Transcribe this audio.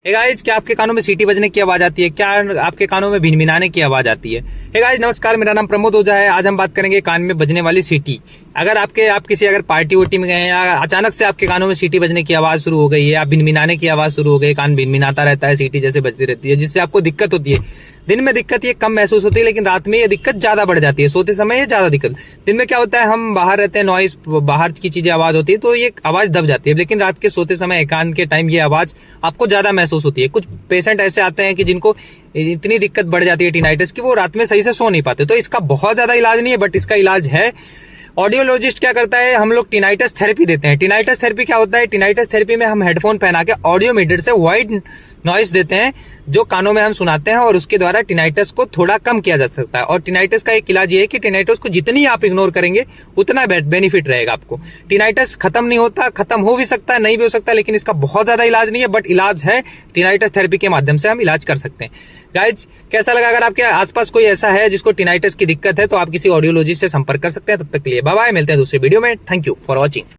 Hey guys, क्या आपके कानों में सीटी बजने की आवाज आती है? क्या आपके कानों में भिनभिनाने की आवाज आती है? हे गाइस, नमस्कार, मेरा नाम प्रमोद ओझा है। आज हम बात करेंगे कान में बजने वाली सीटी। अगर आप किसी पार्टी वोटी में गए हैं या अचानक से आपके कानों में सीटी बजने की आवाज शुरू हो गई है या भिनभिनाने की आवाज शुरू हो गई, कान भिनभिनाता रहता है, सीटी जैसे बजती रहती है, जिससे आपको दिक्कत होती है। दिन में दिक्कत ये कम महसूस होती है, लेकिन रात में ये दिक्कत ज्यादा बढ़ जाती है। सोते समय ये ज्यादा दिक्कत। दिन में क्या होता है, हम बाहर रहते हैं, नॉइस, बाहर की चीजें आवाज होती है तो ये आवाज दब जाती है, लेकिन रात के सोते समय एकांत के टाइम ये आवाज आपको ज्यादा महसूस होती है। कुछ पेशेंट ऐसे आते हैं कि जिनको इतनी दिक्कत बढ़ जाती है टिनाइटिस की, वो रात में सही से सो नहीं पाते। तो इसका बहुत ज्यादा इलाज नहीं है, बट इसका इलाज है। ऑडियोलॉजिस्ट क्या करता है, हम लोग टिनाइटिस थेरेपी देते हैं। टिनाइटिस थेरेपी क्या होता है? टिनाइटिस थेरेपी में हम हेडफोन पहना के ऑडियोमीटर से वाइड नॉइस देते हैं जो कानों में हम सुनाते हैं, और उसके द्वारा टिनाइटिस को थोड़ा कम किया जा सकता है। और टिनाइटिस का एक इलाज ये है कि टिनाइटिस को जितनी आप इग्नोर करेंगे उतना बेनिफिट रहेगा आपको। टिनाइटिस खत्म नहीं होता, खत्म हो भी सकता है, नहीं भी हो सकता, लेकिन इसका बहुत ज्यादा इलाज नहीं है, बट इलाज है। टिनाइटिस थेरेपी के माध्यम से हम इलाज कर सकते हैं। गाइज, कैसा लगा? अगर आपके आसपास कोई ऐसा है जिसको टिनाइटिस की दिक्कत है तो आप किसी ऑडियोलॉजिस्ट से संपर्क कर सकते हैं। तब तक के लिए बाय बाय, मिलते हैं दूसरे वीडियो में। Thank you for watching.